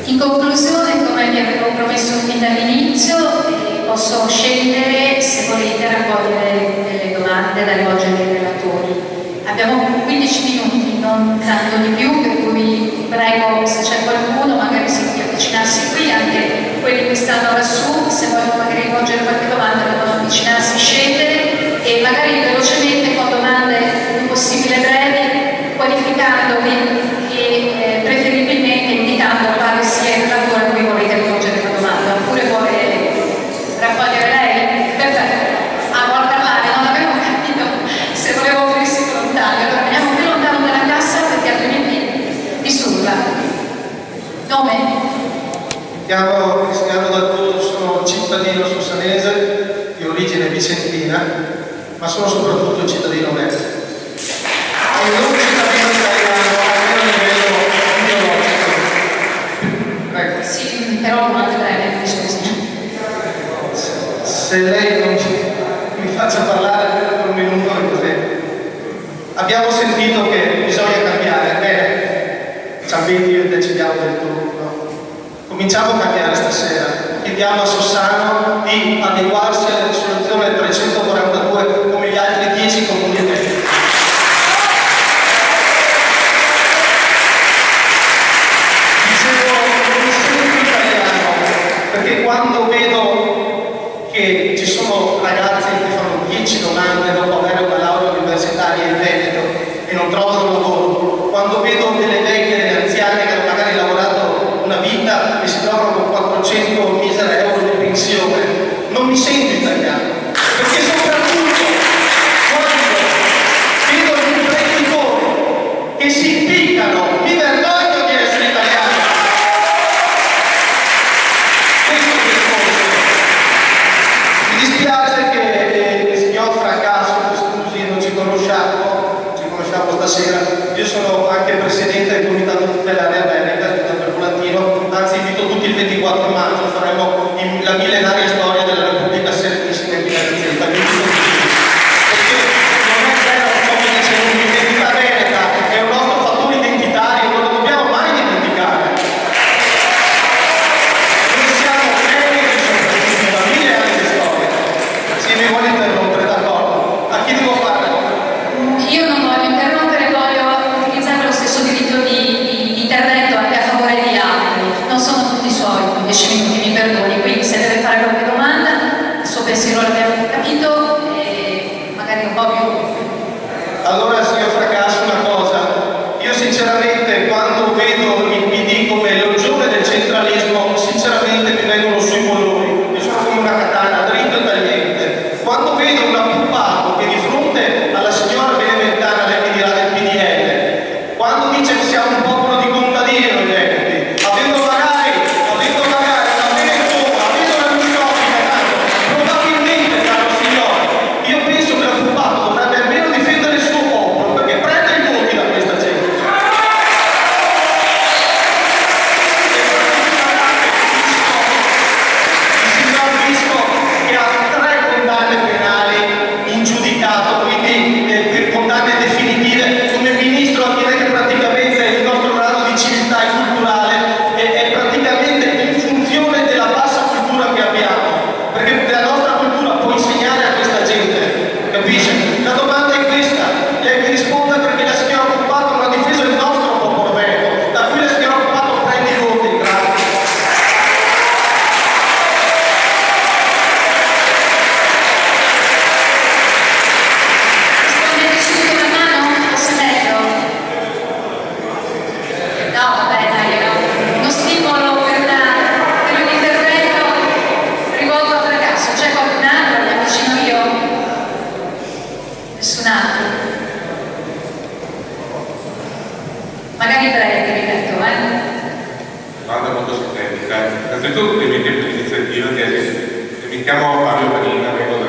In conclusione, come vi avevo promesso fin dall'inizio, posso scegliere se volete raccogliere delle domande da rivolgere ai relatori. Abbiamo 15 minuti, non tanto di più, per cui prego, se c'è qualcuno magari si può avvicinarsi qui, anche quelli che stanno lassù, se vogliono magari rivolgere qualche domanda devono avvicinarsi, scendere e magari velocemente con domande il più possibile brevi, qualificandovi e preferibilmente indicando quale sia il relatore a cui volete rivolgere la domanda. Oppure vuole raccogliere lei? Perfetto. Ah, vuole parlare? Non avevo capito se volevo offrirsi volontario. Allora veniamo più lontano dalla cassa perché altrimenti disturba. Nome? Mi chiamo Cristiano D'Arturo, sono cittadino sussanese di origine vicentina, ma sono soprattutto cittadino onesto. E non cittadino italiano a livello ideologico. Ecco. Sì, però domande breve, mi scusi. Se lei non mi faccia parlare per un minuto è così. Abbiamo sentito che bisogna cambiare, bene, Ciambini io decidiamo del tutto. Cominciamo a cambiare stasera. Chiediamo a Sossano di adeguarsi alla risoluzione 342 come gli altri 10 comuni italiani. Dicevo italiano perché quando vedo che ci sono ragazzi che fanno 10 domande dopo avere una laurea universitaria in Veneto e non trovano lavoro, quando vedo delle vecchie, delle anziane che hanno magari lavorato una vita e si trovano con 400 misere euro di pensione, non mi sento italiano, perché soprattutto quando vedo gli imprenditori che si impiccano, mi vergogno di essere italiano. Questo è il discorso. Mi dispiace che il signor Fracasso, scusi, non ci conosciamo stasera. Io sono anche presidente del comitato tutelare Veneto, del Volantino, anzi invito tutti il 24 maggio, faremo la millenaria storia della Repubblica Serenissima in Venezia. Perché non è vero ciò che dice l'identità veneta, è un nostro fattore identitario, non lo dobbiamo mai dimenticare. Noi siamo veneti soprattutto da 1000 anni di storia. Se mi vuole interrompere, d'accordo. A chi devo fare? Io non voglio interrompere, voglio utilizzare lo stesso diritto di intervento anche a favore di altri. Non sono tutti suoi 10 minuti, mi perdoni, quindi se deve fare qualche domanda, il suo pensiero l'abbiamo capito e magari un po' più. Allora, signor Fracasso, una cosa, io sinceramente quando vedo il PD come l'orgione del centralismo, sinceramente mi vengono sui bolloni, io sono come una katana, dritto e tagliente. Quando vedo un appuppato che di fronte alla signora beneventana, lei mi dirà del PDL, quando dice che siamo un popolo di contadini noi veneti, avendo magari una Venetona, avendo una Luciofina, probabilmente, caro signore, io penso che l'appuppato dovrebbe almeno difendere il suo popolo, perché prende i voti da questa gente. Il signor Visco che ha 3 condanne penali in giudicato, quindi per condanne definitive, come ministro a dire che praticamente il nostro grado di civiltà e culturale è praticamente in funzione della bassa cultura che abbiamo, perché la nostra cultura può insegnare a questa gente, capisce? La domanda è questa, lei mi risponde perché la signora Occupato non ha difeso il nostro popolo veneto, da cui la signora Occupato prende i voti, grazie. Rispondete subito la mano? Posso metterlo? No, vabbè, dai, era uno stimolo per l'intervento rivolto a Fracasso. C'è qualcun altro? Mi avvicino io? Nessun altro? Magari brevi, ripeto, Domanda molto sintetica. Innanzitutto dei miei tempi di iniziativa mi chiamo Fabio Panina, vengo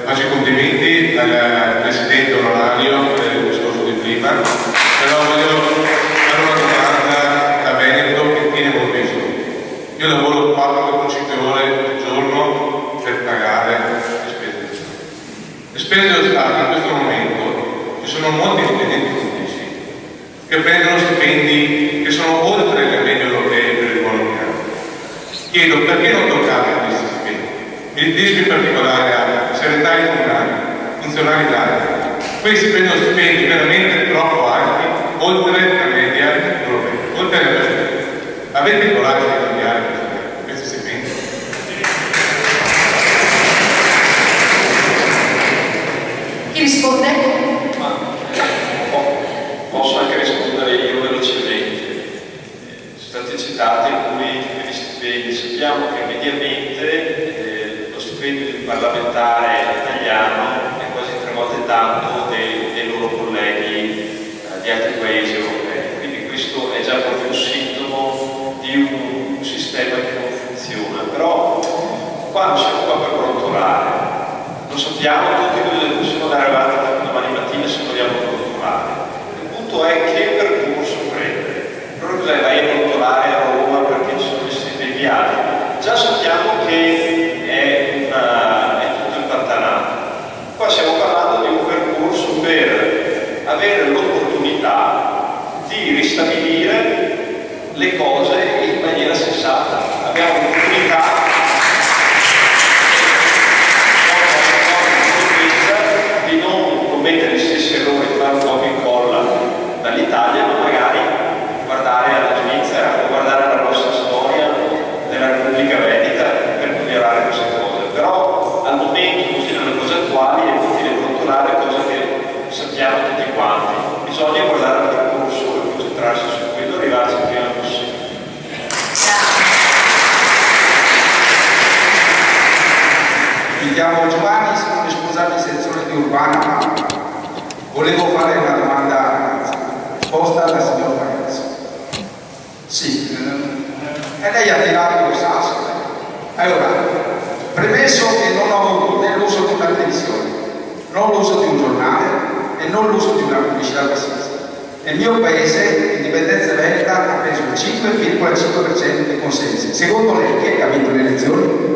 faccio i complimenti al presidente onorario del discorso di prima, però voglio fare una domanda a Veneto che tiene molto in su. Io lavoro 4-5 ore al giorno per pagare le spese. Le spese dello Stato in questo momento ci sono molti dipendenti pubblici che prendono stipendi che sono oltre le medie europee per il volontariato. Chiedo perché non toccare questi stipendi? Mi riferisco in particolare a segretari comunali, funzionari d'area. Questi prendono stipendi veramente troppo alti, oltre la media europea, oltre la media. Avete il coraggio di cambiare questi stipendi? Chi risponde? Posso anche rispondere io velocemente. Sono stati citati alcuni degli stipendi. Sappiamo che mediamente lo stipendio di un parlamentare italiano è quasi 3 volte tanto dei loro colleghi di altri paesi europei. Quindi questo è già proprio un sintomo di un sistema che non funziona. Però qua non siamo qua per brontolare. Lo sappiamo tutti, noi possiamo andare avanti domani mattina se vogliamo brontolare. Il punto è che percorso prendere. Allora cos'è? Vai a brontolare a Roma perché ci sono dei viaggi. Già sappiamo che è tutto impantanato. Qua stiamo parlando di un percorso per avere l'opportunità di ristabilire le cose in maniera sensata. Abbiamo l'opportunità di non commettere gli stessi errori, di fare un po' in colla dall'Italia, ma magari guardare alla Svizzera o guardare alla nostra storia della Repubblica Veneta per migliorare queste cose. Però al momento, così nelle cose attuali, è utile controllare cose che sappiamo tutti quanti. Bisogna guardare al percorso e concentrarsi su quello e arrivarci il prima possibile. Mi chiamo Giovanni, sono responsabbile di sezione di Urbana. Volevo fare una domanda risposta alla signora Fracassu. Sì, e lei ha tirato lo sasso. Allora, premesso che non ho avuto né l'uso di una televisione, non l'uso di un giornale e non l'uso di una pubblicità qualsiasi. Nel mio paese, Indipendenza Veneta ha preso il 5,5% dei consensi. Secondo lei chi è che ha vinto le elezioni?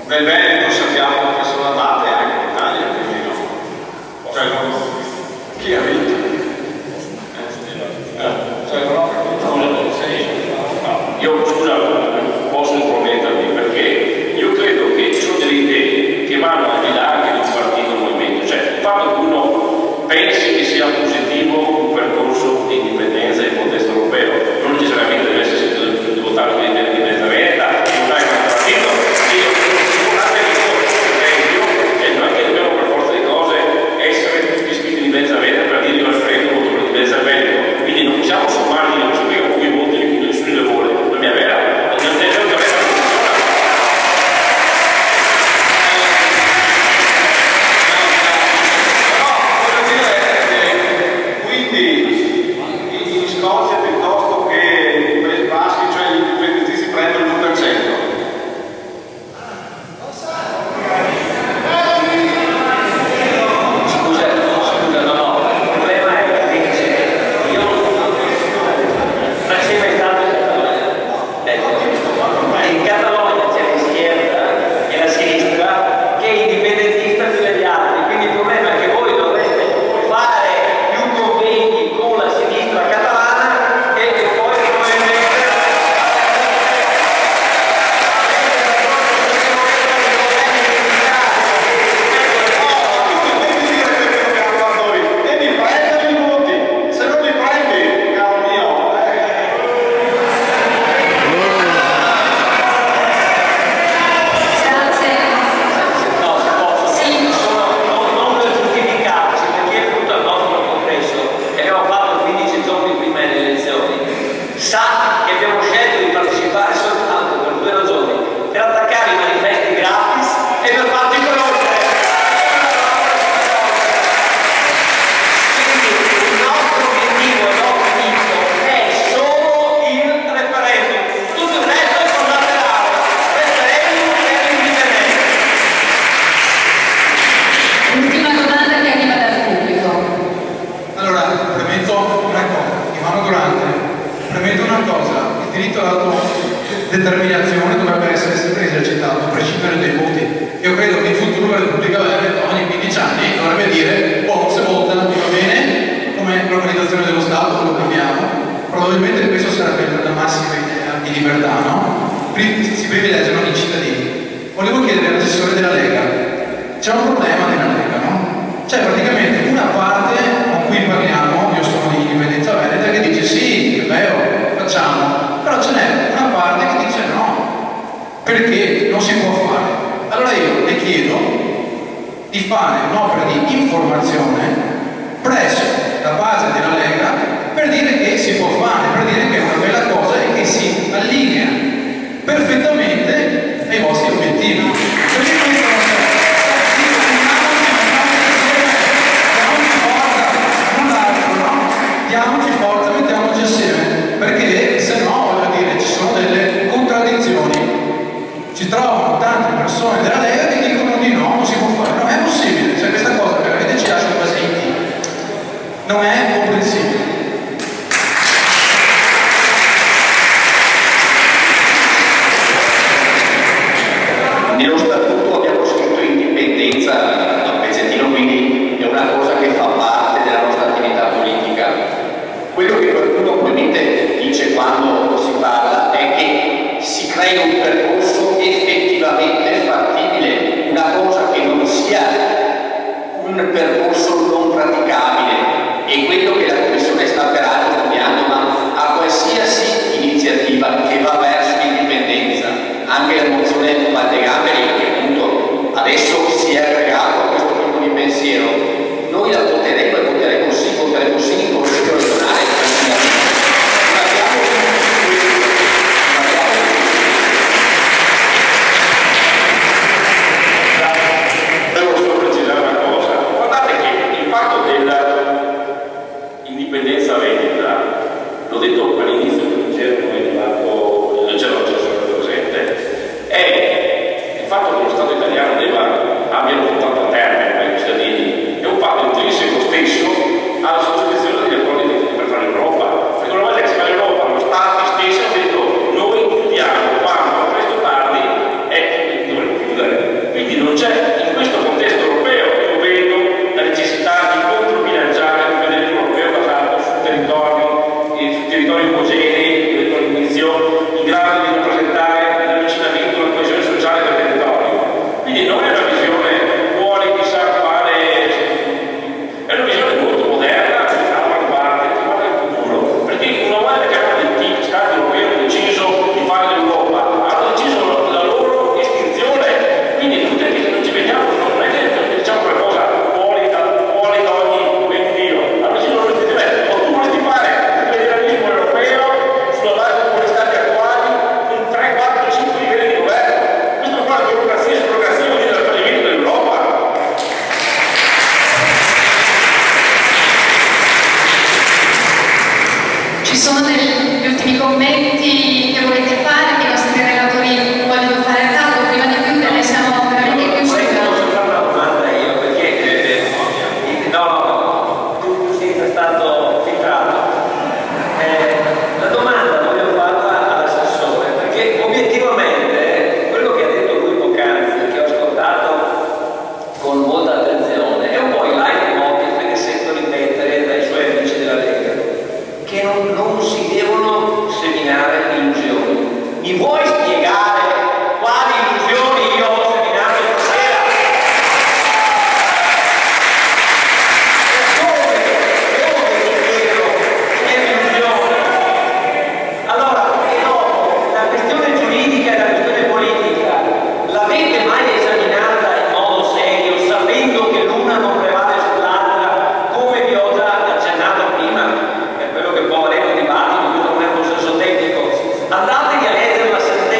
Nel Veneto sappiamo che sono andate anche in Italia, quindi no. Cioè, chi ha vinto? Io scusa, posso un problema. Stefano Durante, premetto una cosa: il diritto all'autodeterminazione dovrebbe essere sempre esercitato a prescindere dai voti. Io credo che in futuro la Repubblica Veneta ogni 15 anni dovrebbe dire se vota, va bene, come l'organizzazione dello Stato, lo cambiamo. Probabilmente questo sarebbe la massima idea di libertà, no? Si privilegiano i cittadini. Volevo chiedere all'assessore della Lega, c'è un problema nella Lega, no? C'è praticamente una parte con cui parliamo, io sono di Indipendenza Veneta, che dice sì, che bello, facciamo, però ce n'è una parte che dice no, perché non si può fare. Allora io le chiedo di fare un'opera di informazione presso la base della Lega per dire che si può fare, per dire che è una bella cosa e che si allinea perfettamente ai vostri obiettivi. Perché questo non c'è. Diamoci forza, mettiamoci assieme, perché se no, voglio dire, ci sono delle contraddizioni. Ci trovano tante persone della Lega che dicono di no, non si può fare, non è possibile, cioè questa cosa veramente ci lascia basiti, non è comprensibile. Nello statuto abbiamo scritto indipendenza da un pezzettino, quindi è una cosa che fa parte della nostra attività politica. Quello che qualcuno probabilmente dice quando si parla è che si crea un percorso effettivamente fattibile, una cosa che non sia un percorso non praticabile, e quello che la Commissione sta peraltro studiando, ma a qualsiasi iniziativa che va verso l'indipendenza, anche la mozione Valdegameri, che appunto adesso si è aggregato a questo tipo di pensiero, noi la voteremo e voteremo sì in Consiglio regionale tranquillamente. Non abbiamo Devo solo precisare una cosa: guardate che il fatto dell'indipendenza veneta, l'ho detto all'inizio, non c'era presente, è il fatto che lo Stato italiano abbia portato a termine ai cittadini, è un fatto intrinseco stesso alla sottoscrizione degli accordi per fare l'Europa. Perché una volta che si fa l'Europa, lo Stato stesso ha detto noi chiudiamo quando presto o tardi dovremo chiudere. Quindi non c'è, in questo contesto europeo, io vedo la necessità di controbilanciare un federalismo europeo basato su territori omogenei, territori di in grado di rappresentare l'avvicinamento, la coesione sociale del territorio. Quindi non è una visione fuori chissà quale, è una visione molto moderna, all'avanguardia, che guarda il futuro. Perché una volta che hanno Stati europei hanno deciso di fare l'Europa, hanno deciso la loro estinzione. Quindi non ci vediamo, non è che diciamo qualcosa fuori da ogni pensiero. Hanno deciso la loro estinzione. O tu vorresti fare il federalismo europeo sulla base degli stati attuali con 3, 4, 5 livelli di governo. Questo fa la burocrazia su burocrazia, vuol dire il fallimento dell'Europa. Ci sono degli ultimi commenti che volete fare, che i nostri relatori vogliono fare a caso? Prima di chiudere, siamo veramente chiusi. Posso fare una domanda io, perché tu sei stato filtrato. La domanda voglio farla all'assessore, perché obiettivamente quello che ha detto lui poc'anzi, che ho ascoltato con molta attenzione, è un po' il leitmotiv che sento ripetere dai suoi amici della Lega, che non si devono seminare illusioni. Mi vuoi spiegare quali illusioni io ho seminato stasera? Dove ti chiedo queste illusioni? Allora, e dopo, la questione giuridica e la questione politica, l'avete mai esaminata in modo serio, sapendo che l'una non prevale sull'altra, come vi ho già accennato prima? Per quello che può valere un dibattito, questo non è un consenso tecnico. Andatevi a leggere la sentenza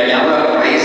chiamiamola